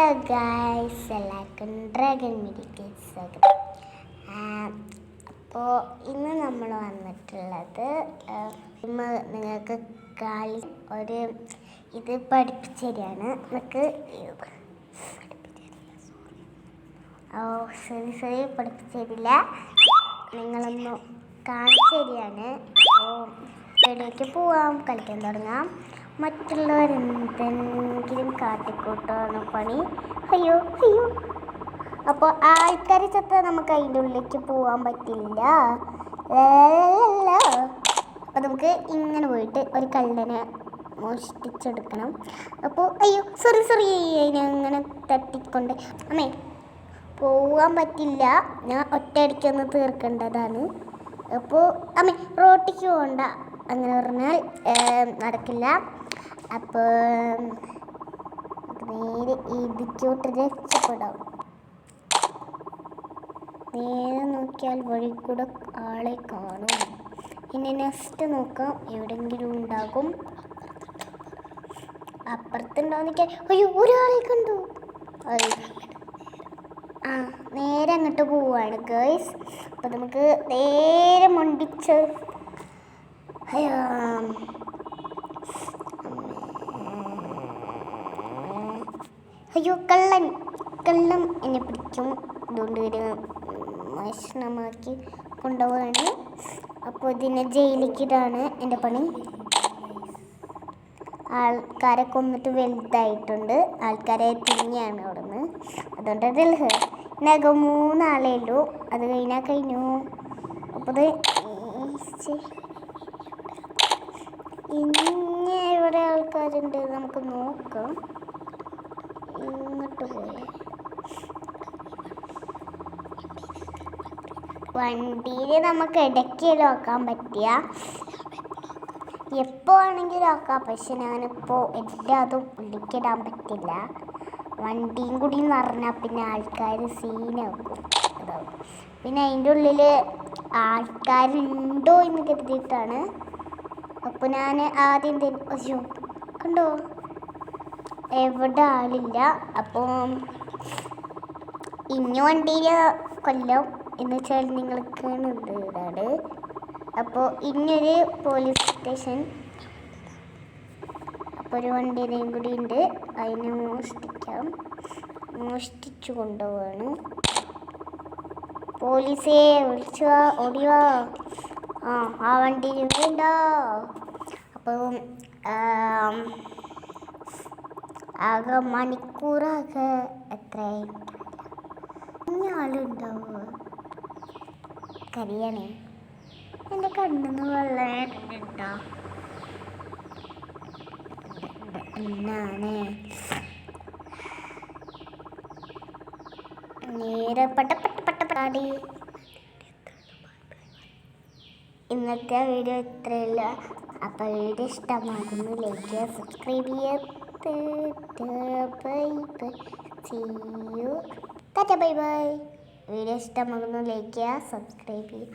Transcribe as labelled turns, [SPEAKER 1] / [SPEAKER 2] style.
[SPEAKER 1] Hello guys, എല്ലാവർക്കും dragon മീഡിയയ്ക്ക് സ്വാഗതം. അപ്പോൾ ഇന്ന് നമ്മൾ വന്നിട്ടുള്ളത് നിങ്ങൾക്ക് കളി ഇത് പഠിപ്പിച്ചു തരികയാണ്. നമുക്ക് സോറി പഠിപ്പിച്ചു തരില്ല, നിങ്ങളൊന്ന് കാണിച്ചു തരികയാണ്. അപ്പോൾ ഇവിടേക്ക് പോവാം, കളിക്കാൻ തുടങ്ങാം. മറ്റുള്ളവരെന്തെങ്കിലും കാട്ടിക്കൂട്ടാണ് പണി. അയ്യോ അയ്യോ, അപ്പോൾ ആൾക്കാർ ചത്താൽ നമുക്ക് അതിൻ്റെ ഉള്ളിലേക്ക് പോകാൻ പറ്റില്ല. അപ്പോൾ നമുക്ക് ഇങ്ങനെ പോയിട്ട് ഒരു കള്ളനെ മോഷ്ടിച്ചെടുക്കണം. അപ്പോൾ അയ്യോ സോറി അങ്ങനെ തട്ടിക്കൊണ്ട് അമ്മേ പോകാൻ പറ്റില്ല. ഞാൻ ഒറ്റയടിക്കൊന്ന് തീർക്കേണ്ടതാണ്. അപ്പോൾ അമ്മേ റോട്ടിക്ക് പോകണ്ട, അങ്ങനെ പറഞ്ഞാൽ നടക്കില്ല. അപ്പോൾ നേരെ ഇതിക്കോട്ട് രക്ഷപ്പെടാം. നേരെ നോക്കിയാൽ വഴി കൂടെ ആളെ കാണും. ഇനി നെക്സ്റ്റ് നോക്കാം, എവിടെയെങ്കിലും ഉണ്ടാകും. അപ്പുറത്തുണ്ടാവുന്ന അയ്യോ ഒരാളെ കണ്ടു. നേരെ അങ്ങോട്ട് പോവാണ് ഗേൾസ്. അപ്പോൾ നമുക്ക് നേരെ മണ്ടിച്ച് അയ്യോ കള്ളൻ എന്നെ പിടിക്കും. അതുകൊണ്ട് ഒരു മോഷണമാക്കി കൊണ്ടുപോവാണ്. അപ്പോൾ ഇതിനെ ജയിലിലേക്ക് ഇടാണ് എൻ്റെ പണി. ആൾക്കാരെ കൊന്നിട്ട് വലുതായിട്ടുണ്ട്. ആൾക്കാരെ തിരിഞ്ഞാണ് അവിടെ നിന്ന്. അതുകൊണ്ട് ഇതിനകം 3 ആളേ ഉള്ളൂ. അത് കഴിഞ്ഞു. അപ്പോൾ ഇനി ഇവിടെ ആൾക്കാരുണ്ട്, നമുക്ക് നോക്കാം. ഇങ്ങോട്ട് പോയി വണ്ടിയിൽ നമുക്ക് ഇടയ്ക്ക് ലോക്കാൻ പറ്റിയ എപ്പോൾ ആണെങ്കിൽ ലോക്കാം. പക്ഷെ ഞാനിപ്പോൾ എല്ലാതും ഉള്ളിക്കിടാൻ പറ്റില്ല. വണ്ടിയും കൂടി നിറഞ്ഞാൽ പിന്നെ ആൾക്കാർ സീനാക്കും. അതാവും. പിന്നെ അതിൻ്റെ ഉള്ളിൽ ആൾക്കാരുണ്ടോ എന്ന് കരുതിയിട്ടാണ്. അപ്പോൾ ഞാൻ ആദ്യം അയ്യോ കണ്ടോ എവിടെ ആളില്ല. അപ്പോൾ ഇനി വണ്ടിയിൽ കൊല്ലം എന്ന് വെച്ചാൽ നിങ്ങൾക്ക് ഇതാണ്. അപ്പോൾ ഇനിയൊരു പോലീസ് സ്റ്റേഷൻ, അപ്പോൾ ഒരു വണ്ടിയുടെയും കൂടി ഉണ്ട്. അതിനെ മോഷ്ടിച്ചു കൊണ്ടുപോവാണ്. പോലീസേ വിളിച്ചു ഓടിയോ. ആ വണ്ടിയിൽ വേണ്ട. അപ്പോൾ ആകെ മണിക്കൂറാകെ എത്രയായി ഇനി ആളുണ്ടാവുക കരിയണേ. എൻ്റെ കണ്ണിന്ന് വെള്ളമുണ്ടോ എന്നാണ് നേരെ പട്ടപ്പാടി. ഇന്നത്തെ വീഡിയോ ഇത്രയില്ല. അപ്പോൾ വീഡിയോ ഇഷ്ടമാകുന്നു ലൈക്ക് ചെയ്യുക, സബ്സ്ക്രൈബ് ചെയ്യുക. Bye bye. വീഡിയോ ഇഷ്ടമാകുന്നു ലൈക്ക് ചെയ്യുക, സബ്സ്ക്രൈബ് ചെയ്യുക.